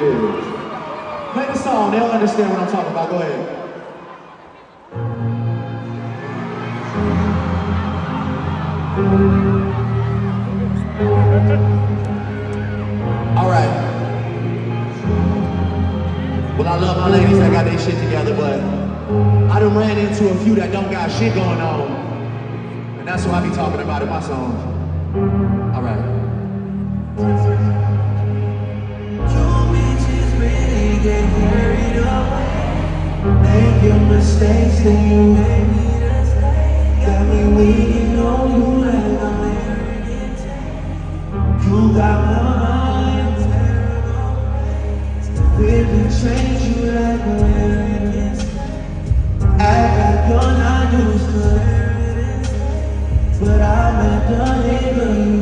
Play the song, they'll understand what I'm talking about. Go ahead. Alright. Well, I love my ladies that got their shit together, but I done ran into a few that don't got shit going on. And that's what I be talking about in my songs. Alright. Get carried away, making mistakes, then you made me the stay. Got me waiting on you like I'm American tape. You got my mind terrible ways, really change you like American tape. Act like you're not used to it, but I'm not done it, girl.